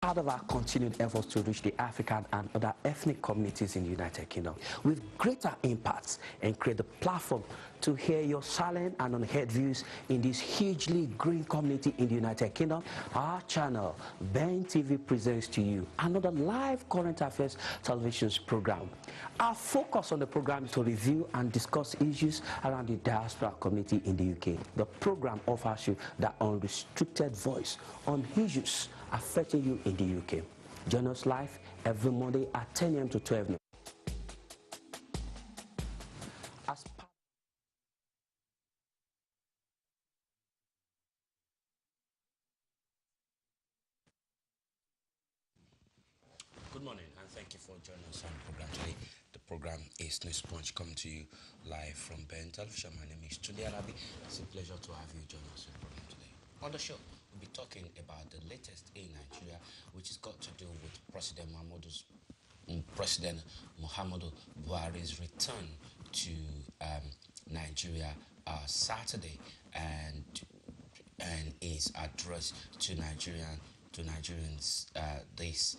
part of our continued efforts to reach the African and other ethnic communities in the United Kingdom with greater impacts and create the platform to hear your silent and unheard views in this hugely growing community in the United Kingdom. Our channel, Ben TV, presents to you another live current affairs television program. Our focus on the program is to review and discuss issues around the diaspora community in the UK. The program offers you that unrestricted voice on issues affecting you in the UK. Join us live every Monday at 10 a.m. to 12 noon. Good morning and thank you for joining us on the program today. The program is News Punch, coming to you live from Ben Television. My name is Tunde Alabi. It's a pleasure to have you join us on the program today. On the show, we'll be talking about the latest in Nigeria, which has got to do with President Muhammadu Buhari's return to Nigeria Saturday, and his address to Nigerians this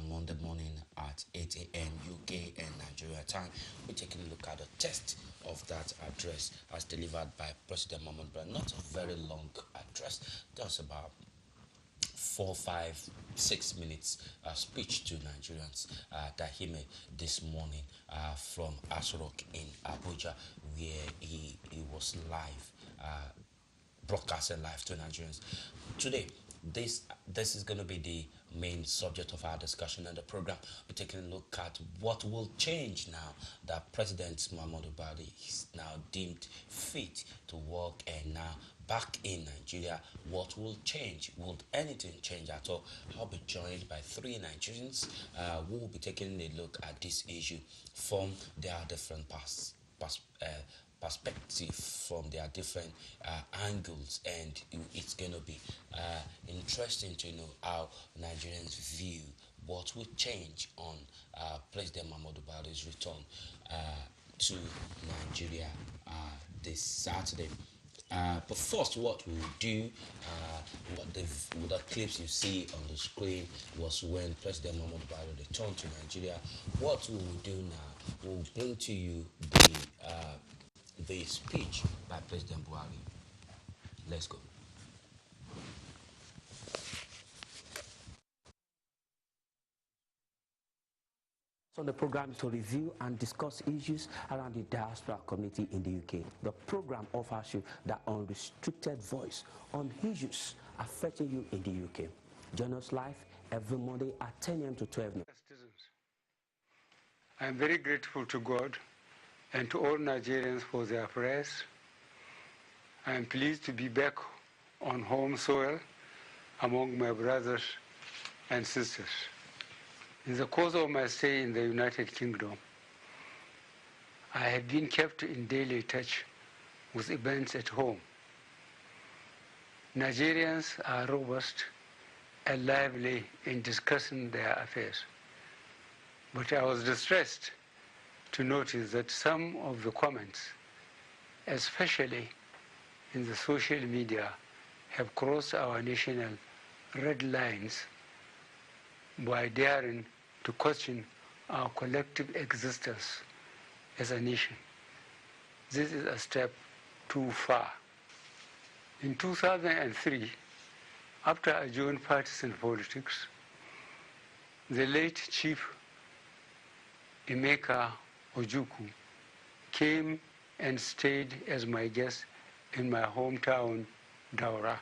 Monday morning at 8 a.m. UK and Nigeria time. We're taking a look at the text of that address as delivered by President Muhammadu Buhari. Not a very long address, just about 4, 5, 6 minutes speech to Nigerians that he made this morning from Aso Rock in Abuja, where he was live, broadcasting live to Nigerians. Today, this is going to be the main subject of our discussion in the program. We're taking a look at what will change now that President Muhammadu Buhari is now deemed fit to work and now back in Nigeria. What will change? Will anything change at all? I'll be joined by 3 Nigerians who will be taking a look at this issue from their different perspective, from their different angles, and it's going to be interesting to know how Nigerians view what will change on President Muhammadu Buhari's return to Nigeria this Saturday. But first, what we'll do, what the clips you see on the screen was when President Muhammadu Buhari returned to Nigeria. What we will do now, we'll bring to you the speech by President Buhari. Let's go. On the program to review and discuss issues around the diaspora community in the UK. The program offers you that unrestricted voice on issues affecting you in the UK. Join us live every Monday at 10 a.m. to 12 noon. I am very grateful to God and to all Nigerians for their prayers. I am pleased to be back on home soil among my brothers and sisters. In the course of my stay in the United Kingdom, I have been kept in daily touch with events at home. Nigerians are robust and lively in discussing their affairs, but I was distressed to notice that some of the comments, especially in the social media, have crossed our national red lines by daring to question our collective existence as a nation. This is a step too far. In 2003, after I joined partisan politics, the late Chief Emeka Ojukwu came and stayed as my guest in my hometown, Daura.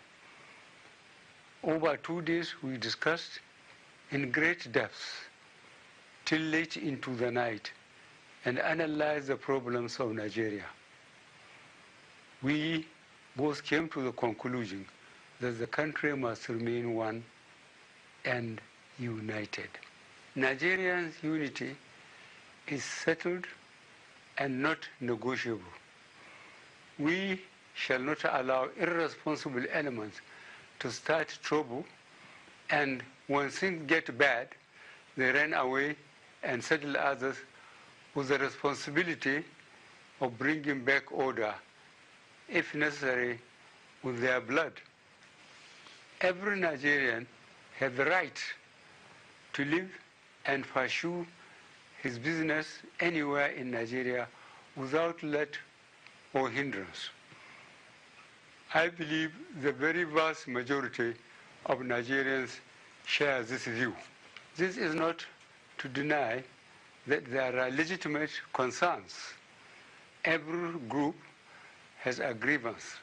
Over 2 days, we discussed in great depth till late into the night and analyzed the problems of Nigeria. We both came to the conclusion that the country must remain one and united. Nigerians' unity is settled and not negotiable. We shall not allow irresponsible elements to start trouble, and when things get bad, they run away and saddle others with the responsibility of bringing back order, if necessary, with their blood. Every Nigerian has the right to live and pursue his business anywhere in Nigeria without let or hindrance. I believe the very vast majority of Nigerians share this view. This is not to deny that there are legitimate concerns. Every group has a grievance,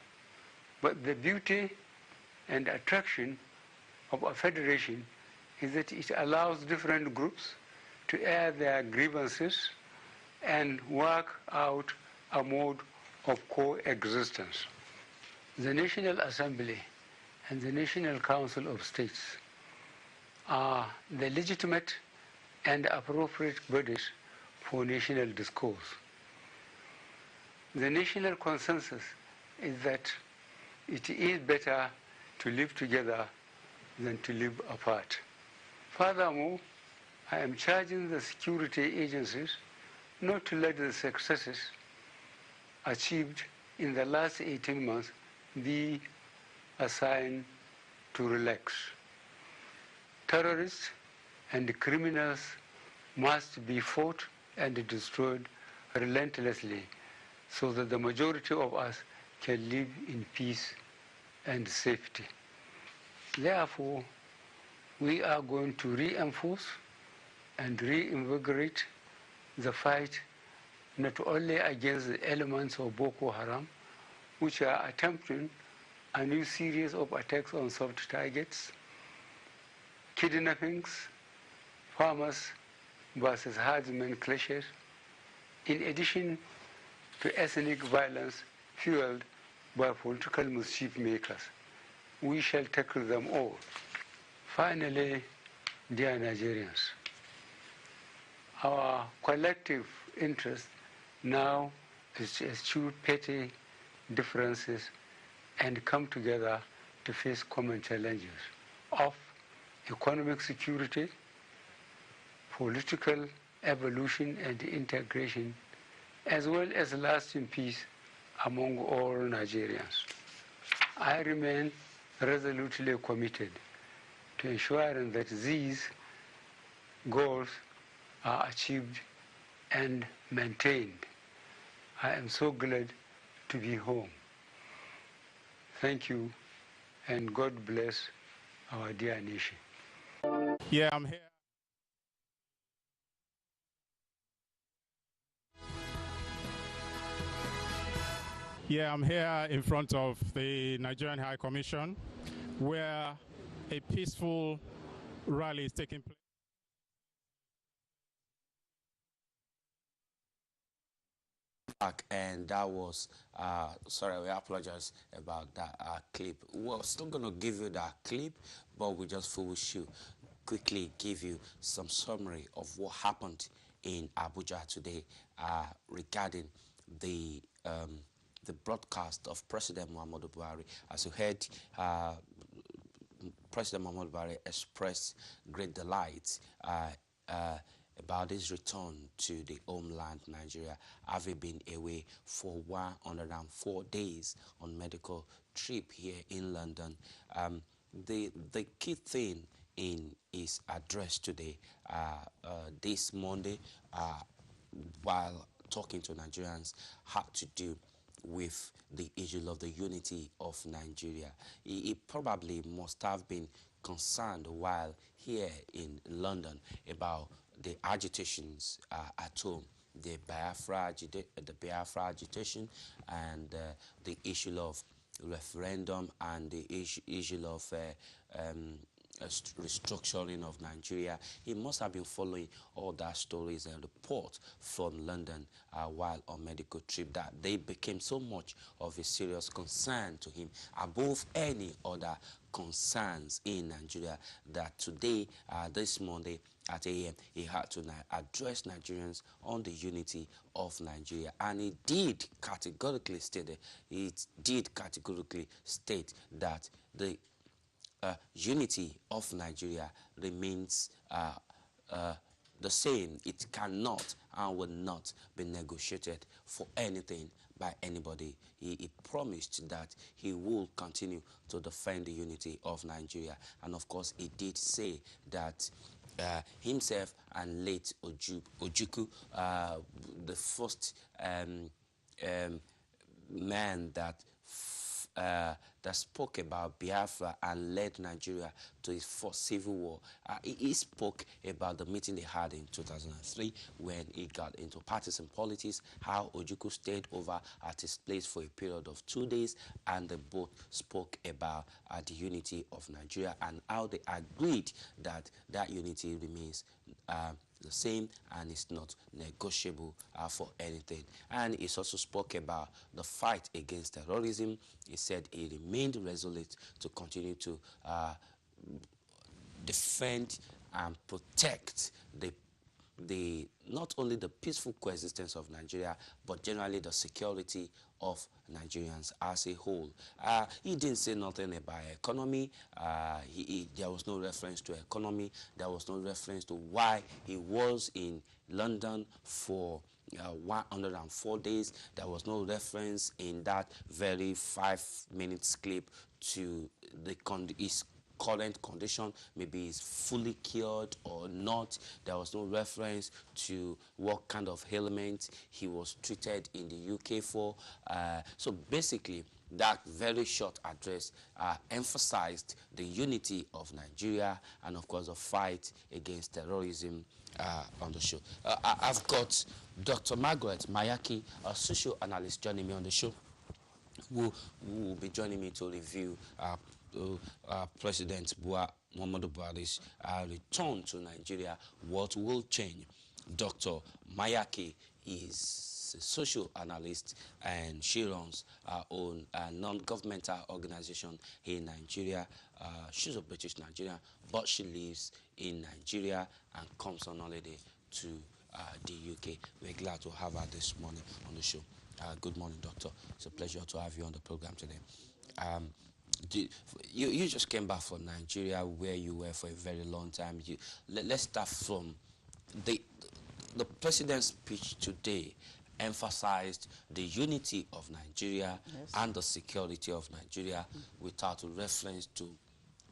but the beauty and attraction of a federation is that it allows different groups to air their grievances and work out a mode of coexistence. The National Assembly and the National Council of States are the legitimate and appropriate bodies for national discourse. The national consensus is that it is better to live together than to live apart. Furthermore, I am charging the security agencies not to let the successes achieved in the last 18 months be a sign to relax. Terrorists and criminals must be fought and destroyed relentlessly so that the majority of us can live in peace and safety. Therefore, we are going to reinforce and reinvigorate the fight not only against the elements of Boko Haram, which are attempting a new series of attacks on soft targets, kidnappings, farmers versus herdsmen clashes, in addition to ethnic violence fueled by political mischief makers. We shall tackle them all. Finally, dear Nigerians, our collective interest now is to eschew petty differences and come together to face common challenges of economic security, political evolution and integration, as well as lasting peace among all Nigerians. I remain resolutely committed to ensuring that these goals are achieved and maintained. I am so glad to be home. Thank you, and God bless our dear nation. Yeah, I'm here. Yeah, I'm here in front of the Nigerian High Commission, where a peaceful rally is taking place. And that was sorry, we apologize about that clip. We're still gonna give you that clip, but we just should quickly give you some summary of what happened in Abuja today regarding the broadcast of President Muhammadu Buhari. As you heard, President Muhammadu Buhari expressed great delight about his return to the homeland, Nigeria, having been away for 104 days on medical trip here in London. The key thing in his address today, this Monday, while talking to Nigerians, had to do with the issue of the unity of Nigeria. He probably must have been concerned while here in London about the agitations at home, the Biafra agitation, and the issue of referendum, and the issue of restructuring of Nigeria. He must have been following all that stories and report from London while on medical trip, that they became so much of a serious concern to him above any other concerns in Nigeria, that today, this Monday at AM, he had to address Nigerians on the unity of Nigeria. And he did categorically state that the unity of Nigeria remains the same. It cannot and will not be negotiated for anything by anybody. He promised that he will continue to defend the unity of Nigeria. And of course, he did say that himself and late Ojukwu, the first man that spoke about Biafra and led Nigeria to its first civil war. He spoke about the meeting they had in 2003 when he got into partisan politics, how Ojukwu stayed over at his place for a period of 2 days, and they both spoke about the unity of Nigeria and how they agreed that that unity remains the same and it's not negotiable for anything. And he also spoke about the fight against terrorism. He said he remained resolute to continue to defend and protect the not only the peaceful coexistence of Nigeria, but generally the security of Nigerians as a whole. He didn't say nothing about economy. There was no reference to economy. There was no reference to why he was in London for 104 days. There was no reference in that very 5-minute clip to his current condition, maybe he's fully cured or not. There was no reference to what kind of ailment he was treated in the UK for. So basically, that very short address emphasized the unity of Nigeria and, of course, the fight against terrorism on the show. I've got Dr. Margaret Mayaki, a social analyst, joining me on the show, who will be joining me to review President Muhammadu Buhari's return to Nigeria. What will change? Dr. Mayaki is a social analyst and she runs her own non-governmental organization in Nigeria. She's a British Nigerian, but she lives in Nigeria and comes on holiday to the UK. We're glad to have her this morning on the show. Good morning, Doctor. It's a pleasure to have you on the program today. You just came back from Nigeria, where you were for a very long time. Let's start from the president's speech today. Emphasized the unity of Nigeria, yes, and the security of Nigeria, without reference to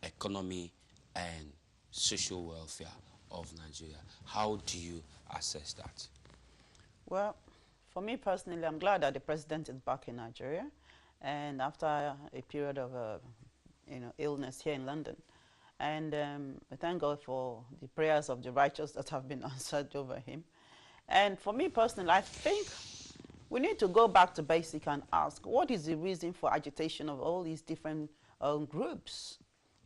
economy and social welfare of Nigeria. How do you assess that? Well, for me personally, I'm glad that the president is back in Nigeria, and after a period of illness here in London. And we thank God for the prayers of the righteous that have been answered over him. And for me personally, I think we need to go back to basic and ask, what is the reason for agitation of all these different groups?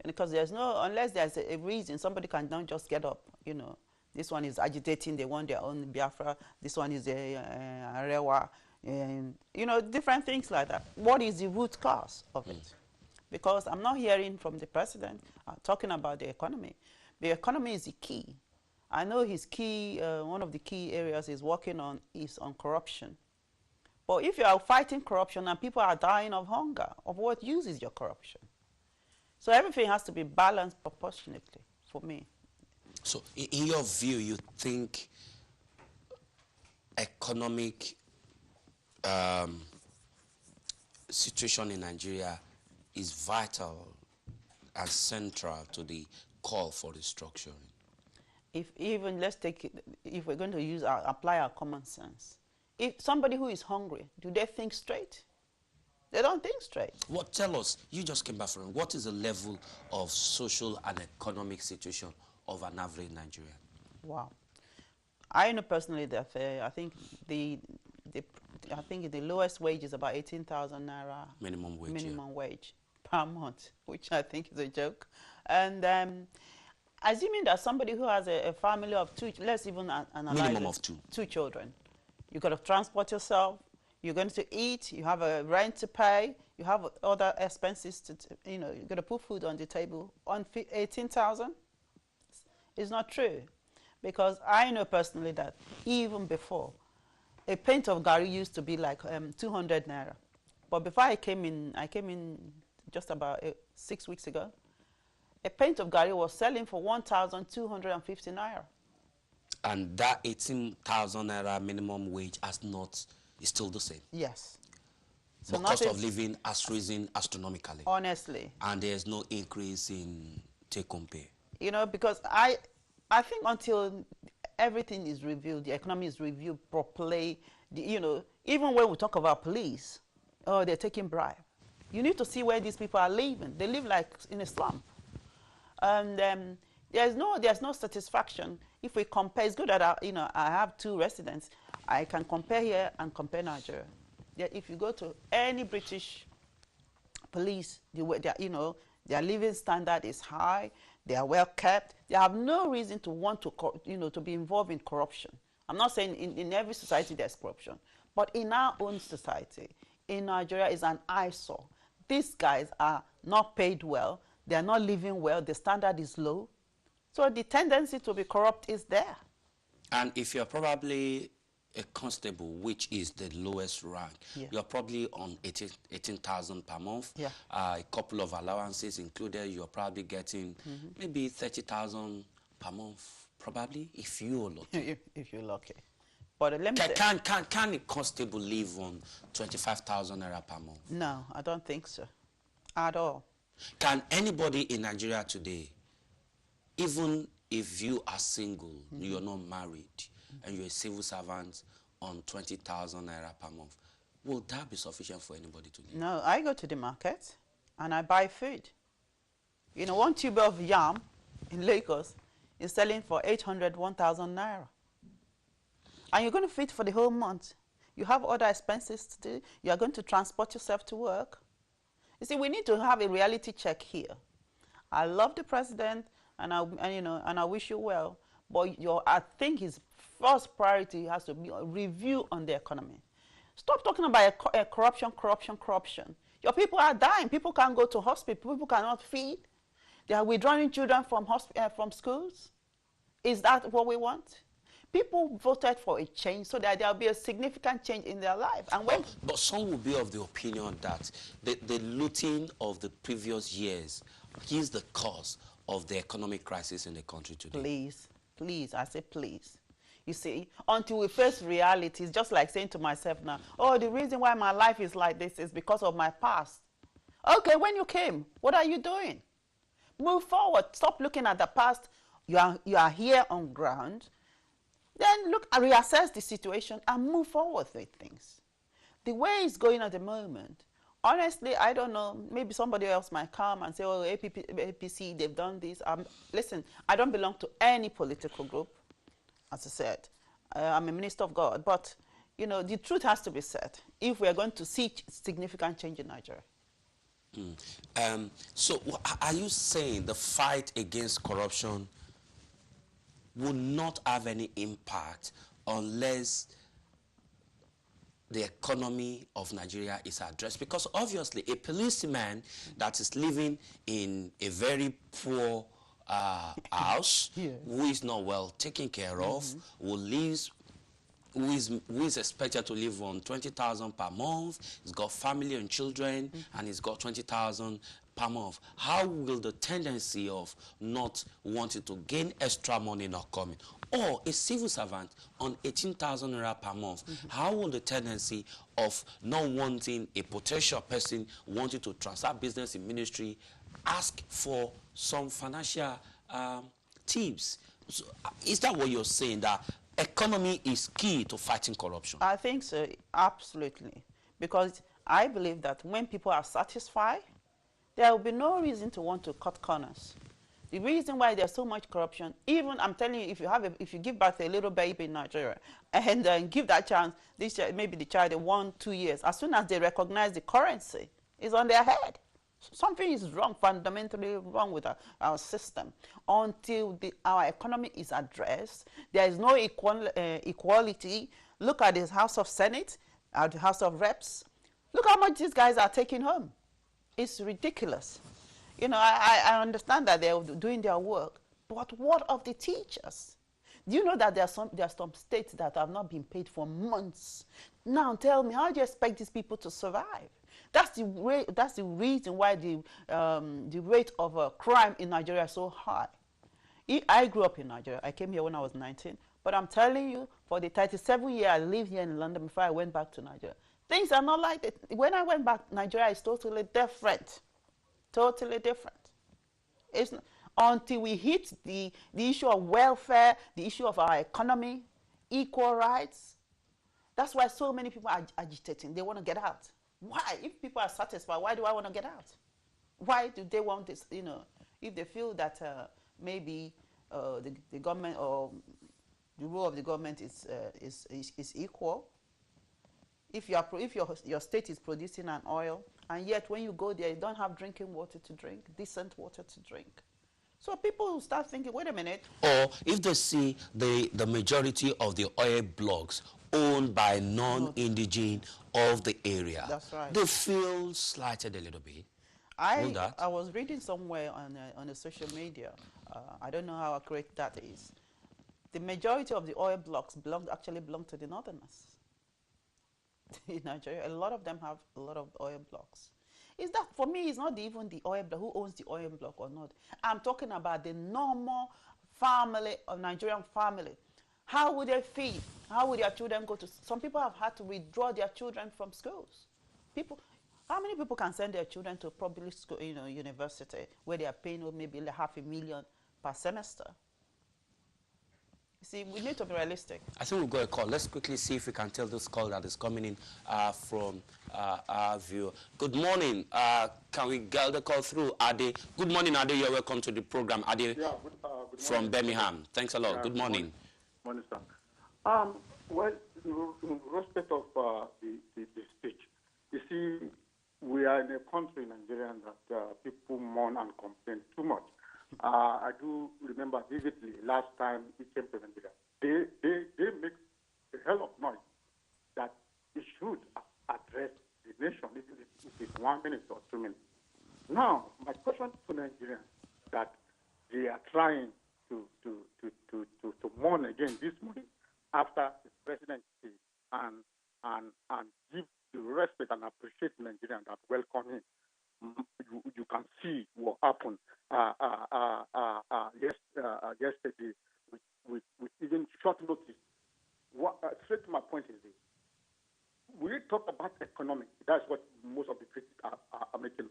And because there's no, unless there's a reason, somebody can not just get up, this one is agitating, they want their own Biafra, this one is a Arewa, and, different things like that. What is the root cause of it? Because I'm not hearing from the president talking about the economy. The economy is the key. I know his key, one of the key areas he's working on is on corruption. But if you are fighting corruption and people are dying of hunger, of what use is your corruption? So everything has to be balanced proportionately for me. So in your view, you think economic situation in Nigeria is vital and central to the call for restructuring? If even, let's take it, if we're going to apply our common sense. If somebody who is hungry, do they think straight? They don't think straight. What, tell us, you just came back from, what is the level of social and economic situation of an average Nigerian? Wow. I know personally that I think the lowest wage is about 18,000 naira minimum wage per month, which I think is a joke. And assuming that somebody who has a family of two, let's even analyze minimum of two children, you got to transport yourself, you're going to eat, you have a rent to pay, you have other expenses to, you're going to put food on the table on 18,000. It's not true, because I know personally that even before, a pint of gari used to be like 200 naira. But before I came in just about 6 weeks ago, a pint of gari was selling for 1,250 naira. And that 18,000 naira minimum wage is still the same? Yes. So the cost of living has risen astronomically. Honestly. And there's no increase in take-home pay. Because I think until everything is reviewed, the economy is reviewed properly, you know, even when we talk about police, oh, they're taking bribe. You need to see where these people are living. They live like in a slum. And there's no satisfaction if we compare. It's good that I have two residents. I can compare here and compare Nigeria. If you go to any British police, their living standard is high. They are well kept. They have no reason to want to, to be involved in corruption. I'm not saying in every society there's corruption, but in our own society, in Nigeria, is an eyesore. These guys are not paid well. They are not living well. The standard is low. So the tendency to be corrupt is there. And if you're probably a constable, which is the lowest rank, Yeah. you're probably on 18,000 per month. Yeah. A couple of allowances included, you're probably getting maybe 30,000 per month, probably, if you're lucky. If you're lucky. But let me say, Can a constable live on 25,000 naira per month? no, I don't think so, at all. Can anybody in Nigeria today, even if you are single, you're not married, and you're a civil servant on 20,000 naira per month, will that be sufficient for anybody to live? No, I go to the market and I buy food. You know, one tube of yam in Lagos is selling for 800, 1,000 naira. And you're going to feed for the whole month. You have other expenses to do. You are going to transport yourself to work. You see, we need to have a reality check here. I love the president, and I wish you well. But I think his first priority has to be a review on the economy. Stop talking about corruption. Your people are dying. People can't go to hospital. People cannot feed. They are withdrawing children from schools. Is that what we want? People voted for a change so that there will be a significant change in their life. And but some will be of the opinion that the looting of the previous years is the cause of the economic crisis in the country today. Please, I say please. You see, until we face reality, it's just like saying to myself now, oh, the reason why my life is like this is because of my past. Okay, when you came, what are you doing? Move forward. Stop looking at the past. You are here on ground. Then look, reassess the situation and move forward with things. The way it's going at the moment, honestly, I don't know. Maybe somebody else might come and say, oh, APC, they've done this. Listen, I don't belong to any political group. As I said, I'm a minister of God. But, you know, the truth has to be said if we are going to see significant change in Nigeria. So are you saying the fight against corruption will not have any impact unless the economy of Nigeria is addressed? Because obviously a policeman that is living in a very poor house, who is not well taken care of, who is expected to live on 20,000 per month, he's got family and children, and he's got 20,000 per month. How will the tendency of not wanting to gain extra money not coming? Or a civil servant on 18,000 naira per month, how will the tendency of not wanting a potential person wanting to transact business in ministry ask for some financial tips? So, is that what you're saying, that economy is key to fighting corruption? I think so, absolutely. Because I believe that when people are satisfied, there will be no reason to want to cut corners. The reason why there's so much corruption, even I'm telling you, if you give birth to a little baby in Nigeria and give that chance, maybe the child in 1-2 years, as soon as they recognize the currency, it's on their head. Something is wrong, fundamentally wrong with our system. Until our economy is addressed, there is no equality. Look at the House of Senate, at the House of Reps. Look how much these guys are taking home. It's ridiculous. You know, I understand that they're doing their work, but what of the teachers? Do you know that there are some states that have not been paid for months? Now tell me, how do you expect these people to survive? That's the reason why the rate of crime in Nigeria is so high. I grew up in Nigeria. I came here when I was 19. But I'm telling you, for the 37 years I lived here in London before I went back to Nigeria, things are not like that. When I went back, Nigeria is totally different. Totally different. It's not, until we hit the issue of welfare, the issue of our economy, equal rights. That's why so many people are agitating. They want to get out. Why? If people are satisfied, why do I want to get out? Why do they want this? You know, if they feel that maybe the government or the role of the government is equal. If your state is producing an oil, and yet when you go there, you don't have drinking water to drink, decent water to drink. So people will start thinking, wait a minute. Or if they see the majority of the oil blocks owned by non-indigene of the area, that's right, they feel slighted a little bit. I was reading somewhere on the social media, I don't know how accurate that is. The majority of the oil blocks actually belong to the northerners in Nigeria. A lot of them have a lot of oil blocks. Is that, for me, it's not even the oil block, who owns the oil block or not. I'm talking about the normal family, of Nigerian family. How would they feed? How would their children go to? Some people have had to withdraw their children from schools. How many people can send their children to public school, university, where they are paying maybe like $500,000 per semester? See, we need to be realistic. I think we'll go a call. Let's quickly see if we can tell this call that is coming in from our viewer. Good morning. Can we get the call through? Ade. Good morning, Ade. You're welcome to the program. Ade, good from Birmingham. Thanks a lot. Good morning. Morning, sir. Well, in respect of the speech, you see, we are in a country in Nigeria that people mourn and complain too much. I do remember vividly last time he came to Nigeria. They make a hell of noise that he should address the nation, if it's 1 minute or 2 minutes. Now, my question to Nigerians that they are trying to mourn again this morning after the presidency and give the respect and appreciate Nigerians that welcome him. You can see what happened yesterday with even short notice. Straight to my point is this. We talk about economic. That's what most of the critics are making.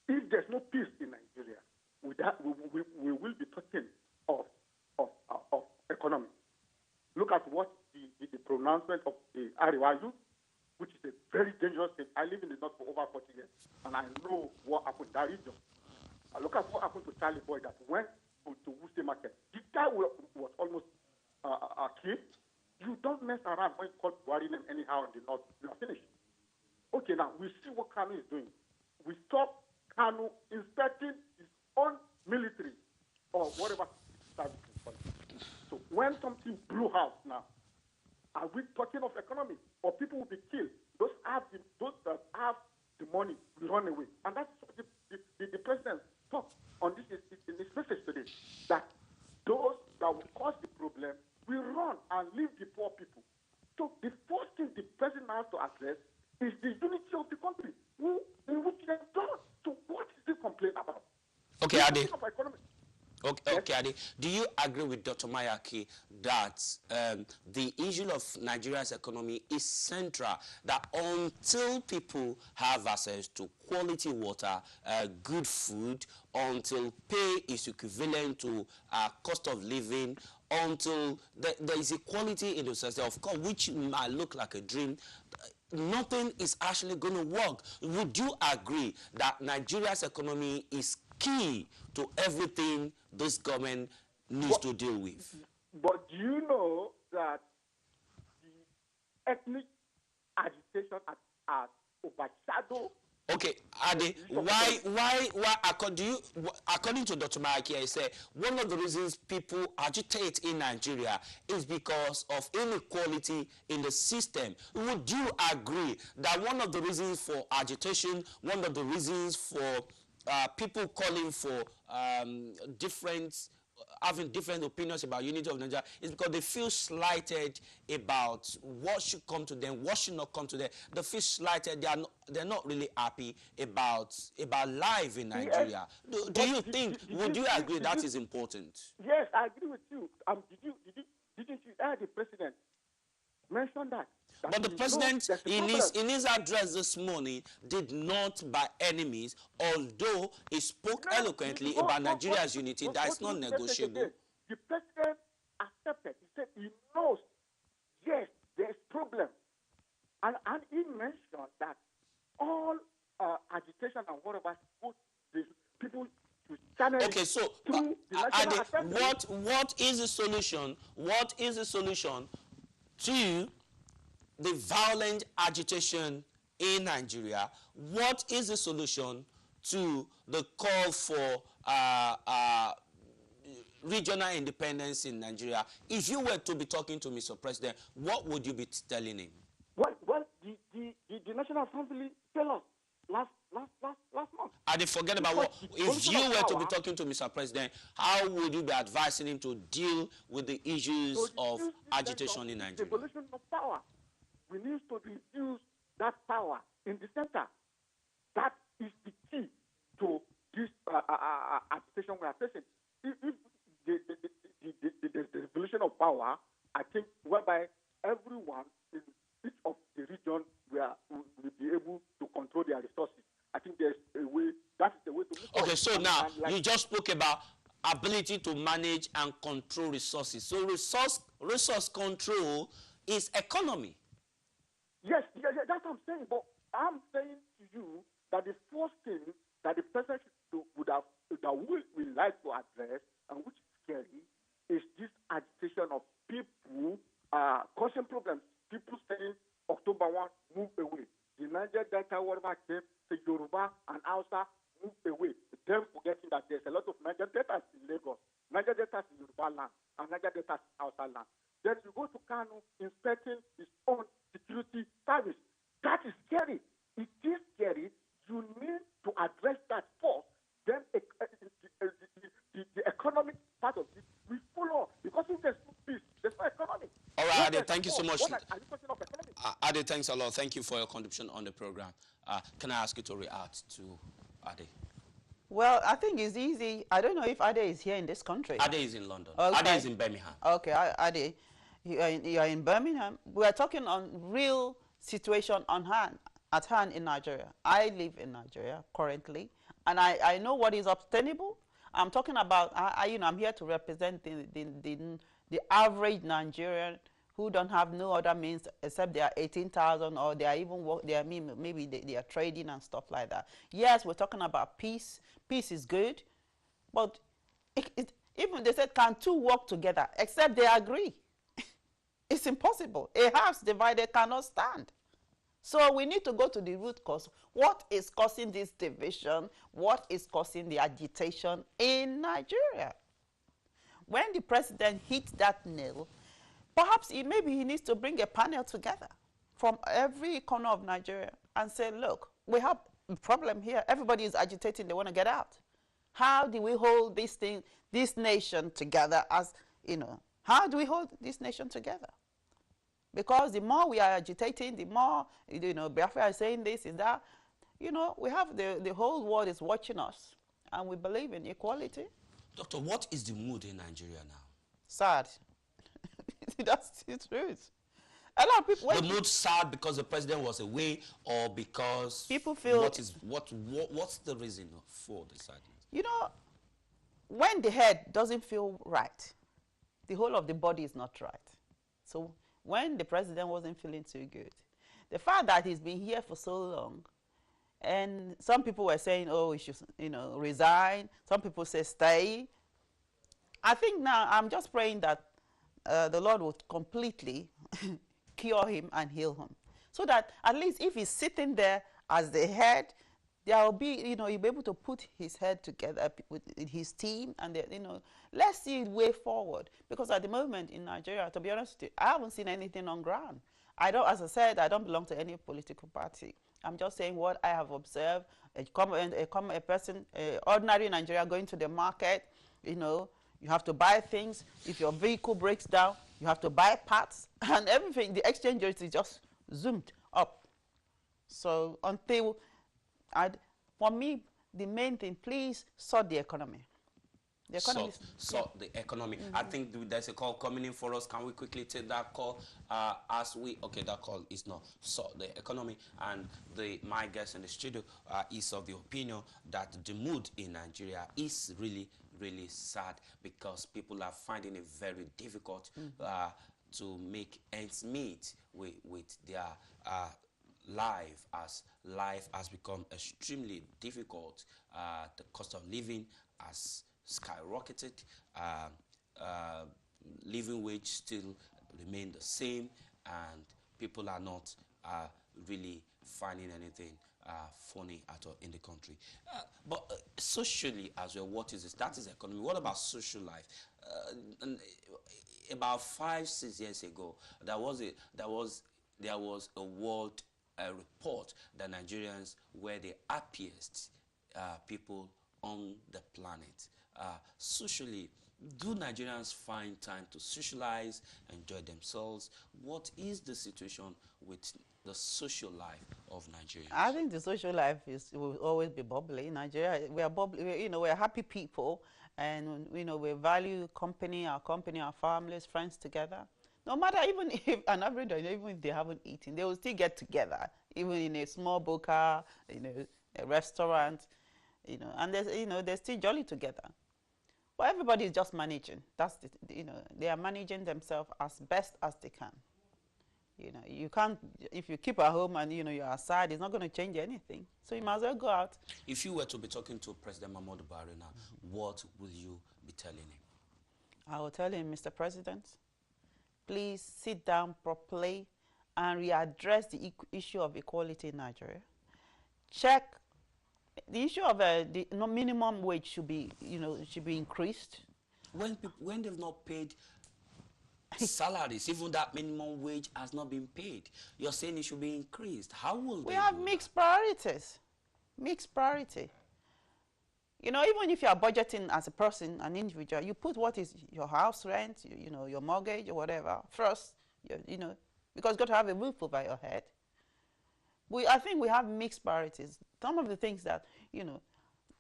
If there's no peace in Nigeria, we will be talking of economy. Look at what the pronouncement of the Ariwaju, which is a very dangerous thing. I live in the north for over 40 years, and I know what happened in that region. Look at what happened to Charlie Boy that went to Wuse Market. The guy was almost killed. You don't mess around when you call Buhari name anyhow in the north. You are finished. Okay, now we see what Kanu is doing. We stop Kanu inspecting his own military or whatever service. So when something blew out now, are we talking of economy or people will be killed? Those that have the money will run away. And that's what the president talked on this in his message today, that those that will cause the problem will run and leave the poor people. So the first thing the president has to address is the unity of the country, in which they have done. So what is the complaint about? Okay, Ade. Okay, Ade. Do you agree with Dr. Mayaki that the issue of Nigeria's economy is central, that until people have access to quality water, good food, until pay is equivalent to cost of living, until there is equality in the society, of course, which might look like a dream, nothing is actually going to work. Would you agree that Nigeria's economy is key to everything this government needs to deal with? But do you know that the ethnic agitation has overshadowed? Okay, Ade, why according to Dr. Mayaki, I say one of the reasons people agitate in Nigeria is because of inequality in the system. Would you agree that one of the reasons for agitation, one of the reasons for people calling for having different opinions about unity of Nigeria is because they feel slighted about what should come to them, what should not come to them. They feel slighted. They're not really happy about life in Nigeria. Yes. Do you think? Would you agree that is important? Yes, I agree with you. Didn't you hear the president mention that? that But the we know president, there's a in problem. his address this morning, did not by any means, although he spoke No, eloquently go- about go- Nigeria's go- unity, go- that go is to not this message negotiable. again. The president accepted. He said he knows, yes, there's problem. And he mentioned that all agitation and whatever, these people to channel it Okay, so through the National Ade, Assembly. what is the solution? What is the solution to the violent agitation in Nigeria? What is the solution to the call for regional independence in Nigeria? If you were to be talking to Mr. President, what would you be telling him? Well, the National Assembly tell us last month. I did forget about what. If you were to be talking to Mr. President, how would you be advising him to deal with the issues of agitation in Nigeria? Devolution of power. We need to reduce that power in the center. That is the key to this agitation we are facing. If the devolution of power, I think, whereby everyone in each of the region will be able to control their resources. I think there's a way. That is the way to move forward. Okay, so now you just spoke about ability to manage and control resources. So resource control is economy. Yes, that's what I'm saying. But I'm saying to you that the first thing that the president would like to address, and which is scary, is this agitation of people causing problems. People saying October 1, move away. The Niger Delta, whatever came, the Yoruba and Hausa move away. Them forgetting that there's a lot of Niger Delta in Lagos, Niger Delta in Yoruba land, and Niger Delta in Hausa land. Then you go to Kano inspecting his own security service. That is scary. It is scary. You need to address that first. Then the economic part of it will follow. Because if there's no peace, there's no economy. All right, Ade, thank you so much. Are you talking of economy? Ade, thanks a lot. Thank you for your contribution on the program. Can I ask you to react to Ade? Well, I think it's easy. I don't know if Ade is here in this country. Ade is in London. Okay. Ade is in Birmingham. Okay, Ade, you are in Birmingham. We are talking on real situation at hand in Nigeria. I live in Nigeria currently, and I know what is obtainable. I'm talking about, I'm here to represent the average Nigerian who don't have no other means except they are 18,000, or they are even maybe they are trading and stuff like that. Yes, we're talking about peace. Peace is good, but even they said, can two work together except they agree? It's impossible. A house divided cannot stand. So we need to go to the root cause. What is causing this division? What is causing the agitation in Nigeria? When the president hit that nail, perhaps maybe he needs to bring a panel together from every corner of Nigeria and say, look, we have a problem here. Everybody is agitating. They want to get out. How do we hold this nation together how do we hold this nation together? Because the more we are agitating, the more, Biafra is saying this, is that, we have the whole world is watching us, and we believe in equality. Doctor, what is the mood in Nigeria now? Sad. That's the truth. A lot of people. The mood sad because the president was away, or because people feel. What's the reason for the sadness? When the head doesn't feel right, the whole of the body is not right. So when the president wasn't feeling too good, the fact that he's been here for so long, and some people were saying, oh, he should, resign. Some people say stay. I think now I'm just praying that the Lord would completely cure him and heal him, so that at least if he's sitting there as the head, there will be, he'll be able to put his head together with his team, and let's see a way forward. Because at the moment in Nigeria, to be honest with you, I haven't seen anything on ground. As I said, I don't belong to any political party. I'm just saying what I have observed. A person, ordinary Nigeria going to the market, you have to buy things. If your vehicle breaks down, you have to buy parts, and everything. The exchange rate is just zoomed up. So for me, the main thing, please sort the economy. The economy. Sort the economy. I think there's a call coming in for us. Can we quickly take that call? That call is not sort the economy. And my guest in the studio is of the opinion that the mood in Nigeria is really, really sad because people are finding it very difficult to make ends meet with their life, as life has become extremely difficult. The cost of living has skyrocketed. Living wage still remain the same, and people are not really finding anything funny at all in the country. But socially as well, what is this? That is economy. What about social life? About 5-6 years ago, there was a world report that Nigerians were the happiest people on the planet. Socially, do Nigerians find time to socialize, enjoy themselves? What is the situation with the social life of Nigerians? I think the social life will always be bubbly. In Nigeria, we are bubbly. We're happy people, and we value our families, friends together. No matter even if an average, even if they haven't eaten, they will still get together, even in a small buka, a restaurant, and they're still jolly together. But everybody is just managing. That's they are managing themselves as best as they can. You can't, if you keep at home and you're outside, it's not going to change anything. So you might as well go out. If you were to be talking to President Muhammadu Buhari now, what will you be telling him? I will tell him, Mr. President, please sit down properly and readdress the issue of equality in Nigeria. Check the issue of the minimum wage should be increased. When they've not paid salaries, even that minimum wage has not been paid, you're saying it should be increased. How will we have mixed priorities? Mixed priority. Even if you are budgeting as a person, an individual, you put what is your house rent, your mortgage or whatever first, because you've got to have a roof over your head. I think we have mixed priorities. Some of the things that,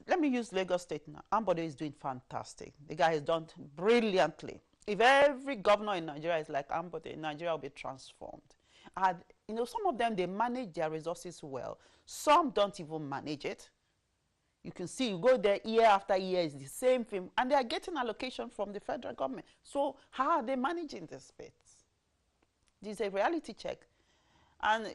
let me use Lagos State now. Ambode is doing fantastic. The guy has done brilliantly. If every governor in Nigeria is like Ambode, Nigeria will be transformed. And, some of them, they manage their resources well. Some don't even manage it. You can see, you go there year after year, it's the same thing. And they are getting allocation from the federal government. So how are they managing this bit? This is a reality check. And,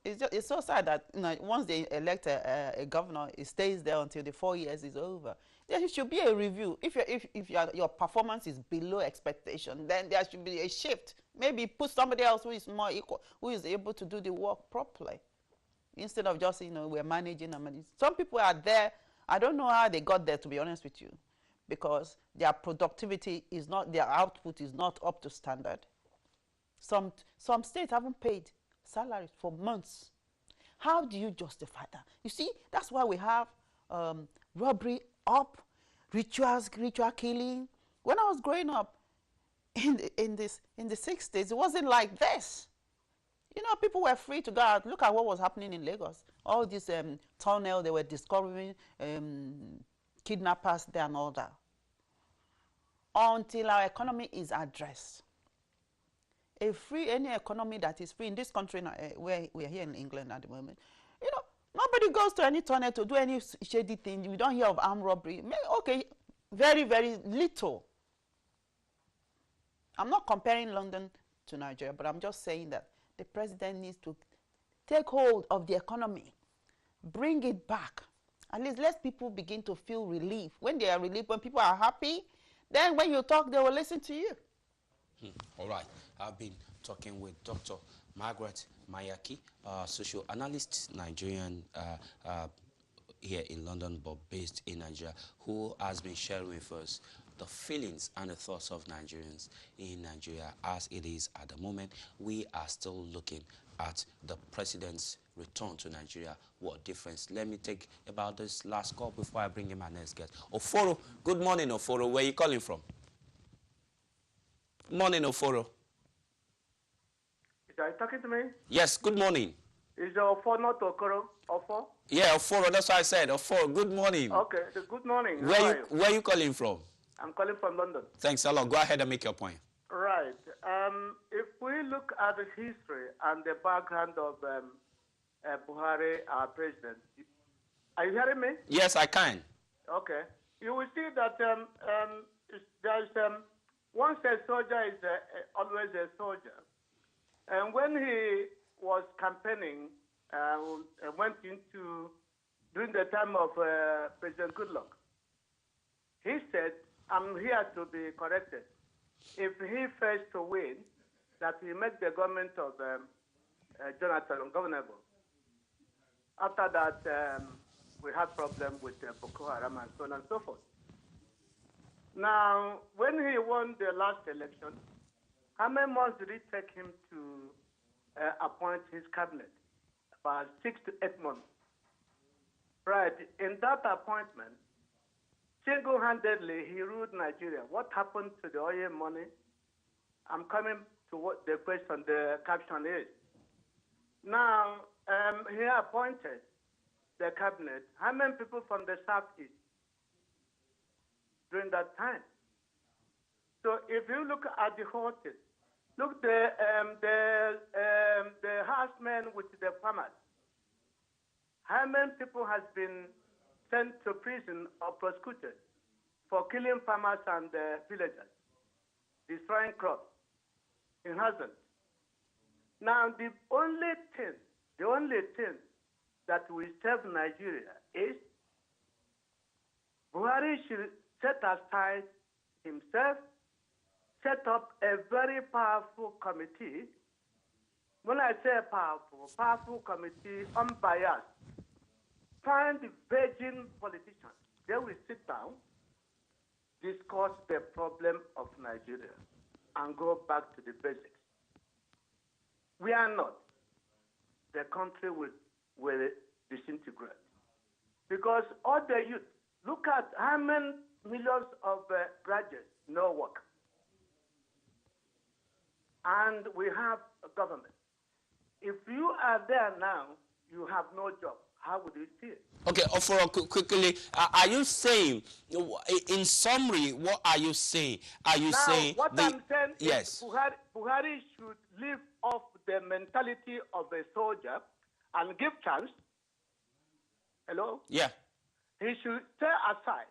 it's so sad that once they elect a governor, it stays there until the 4 years is over. There should be a review. If your performance is below expectation, then there should be a shift. Maybe put somebody else who is more equal, who is able to do the work properly, instead of just we're managing and managing. Some people are there. I don't know how they got there, to be honest with you, because their productivity is not, their output is not up to standard. Some states haven't paid salaries for months. How do you justify that? You see, that's why we have robbery up, ritual killing. When I was growing up in the 60s, it wasn't like this. People were free to go out. Look at what was happening in Lagos. All this tunnel, they were discovering kidnappers there and all that. Until our economy is addressed. Any economy that is free in this country, where we are here in England at the moment, nobody goes to any tunnel to do any shady thing. We don't hear of armed robbery. Okay, very, very little. I'm not comparing London to Nigeria, but I'm just saying that the president needs to take hold of the economy, bring it back. At least let people begin to feel relief. When they are relieved, when people are happy, then when you talk, they will listen to you. All right. I've been talking with Dr. Margaret Mayaki, social analyst, Nigerian here in London, but based in Nigeria, who has been sharing with us the feelings and the thoughts of Nigerians in Nigeria as it is at the moment. We are still looking at the president's return to Nigeria. What difference? Let me take about this last call before I bring in my next guest. Oforo, good morning, Oforo. Where are you calling from? Morning, Oforo. Are you talking to me? Yes, good morning. Is Ofo not Okoro? Yeah, Oforo, that's what I said. Oforo, good morning. Okay, good morning. Where are you calling from? I'm calling from London. Thanks a lot. Go ahead and make your point. Right. If we look at the history and the background of Buhari, our president, are you hearing me? Yes, I can. Okay. You will see that there's once a soldier is always a soldier. And when he was campaigning, went into during the time of President Goodluck, he said, "I'm here to be corrected. If he fails to win, that he make the government of Jonathan ungovernable." After that, we had problems with Boko Haram and so on and so forth. Now, when he won the last election, how many months did it take him to appoint his cabinet? About 6 to 8 months. Right. In that appointment, single-handedly, he ruled Nigeria. What happened to the oil money? I'm coming to what the question, the caption is. Now, he appointed the cabinet. How many people from the Southeast during that time? So if you look at the whole thing, look the housemen with the farmers. How many people has been sent to prison or prosecuted for killing farmers and villagers, destroying crops in hazard? Now, the only thing that will save Nigeria is Buhari should set aside himself, set up a very powerful committee. When I say powerful committee, unbiased, find virgin politicians. They will sit down, discuss the problem of Nigeria, and go back to the basics. We are not. The country will disintegrate. Because all the youth, look at how many millions of graduates, no work. And we have a government. If you are there now, you have no job. How would you feel? Okay, Oforo, quickly, are you saying, in summary, what are you saying? Are you saying... What I'm saying yes. is Buhari should live off the mentality of a soldier and give chance. Hello? Yeah. He should stay aside,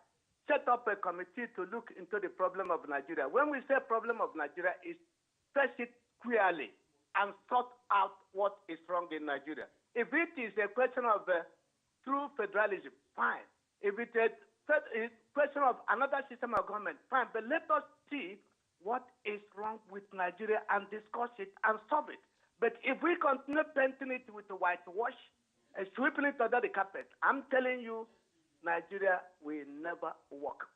set up a committee to look into the problem of Nigeria. When we say problem of Nigeria, is face it clearly and sort out what is wrong in Nigeria. If it is a question of true federalism, fine. If it is a question of another system of government, fine. But let us see what is wrong with Nigeria and discuss it and solve it. But if we continue painting it with a whitewash and sweeping it under the carpet, I'm telling you, Nigeria will never work.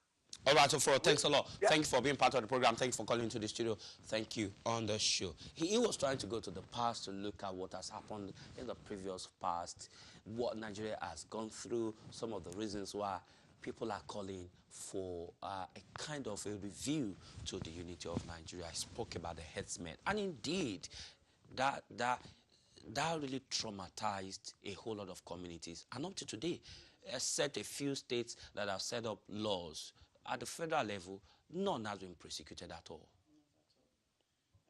All right, Oforo, thanks a lot. Yeah. Thank you for being part of the program. Thank you for calling to the studio. Thank you on the show. He was trying to go to the past to look at what has happened in the previous past, what Nigeria has gone through, some of the reasons why people are calling for a kind of a review to the unity of Nigeria. I spoke about the headsmen. And indeed, that really traumatized a whole lot of communities. And up to today, except a few states that have set up laws, at the federal level, none has been prosecuted at all.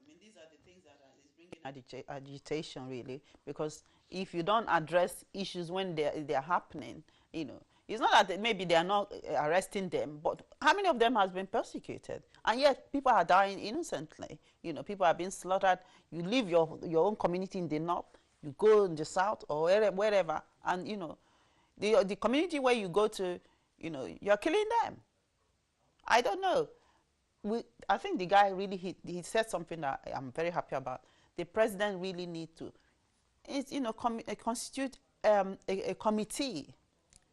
I mean, these are the things that is bringing agitation, really, because if you don't address issues when they're happening, you know, it's not that maybe they are not arresting them, but how many of them has been persecuted? And yet people are dying innocently. You know, people are being slaughtered. You leave your own community in the north, you go in the south or wherever, and, you know, the community where you go to, you know, you're killing them. I don't know. I think the guy really, he said something that I'm very happy about. The president really need to, you know, constitute a committee.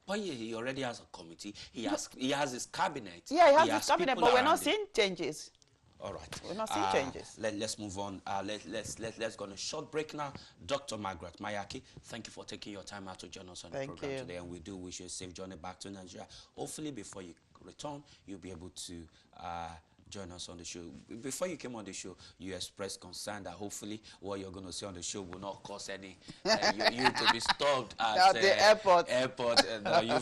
But he already has a committee. He has his cabinet. Yeah, he has his cabinet, but we're not seeing changes. All right. We're not seeing changes. Let's move on. Let's go on a short break now. Dr. Margaret Mayaki, thank you for taking your time out to join us on the program today, and we do wish you a safe journey back to Nigeria. Hopefully, before you return, you'll be able to join us on the show. Before you came on the show, you expressed concern that hopefully what you're going to say on the show will not cause any you to be stopped at the airport.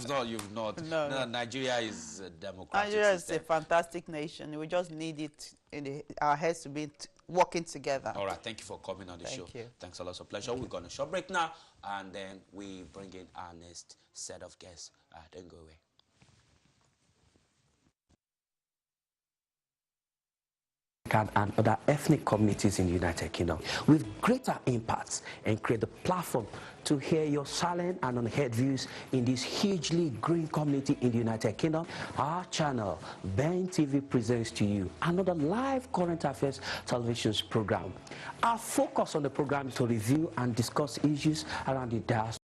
No, you've not. No, Nigeria is a democratic Nigeria system. is a fantastic nation. We just need it in our heads to be working together. All right, thank you for coming on the show. Thank you. Thanks a lot. It's a pleasure. We're going to short break now, and then we bring in our next set of guests. Don't go away. And other ethnic communities in the United Kingdom with greater impacts and create the platform to hear your silent and unheard views in this hugely growing community in the United Kingdom. Our channel, Ben TV, presents to you another live current affairs television program. Our focus on the program is to review and discuss issues around the diaspora.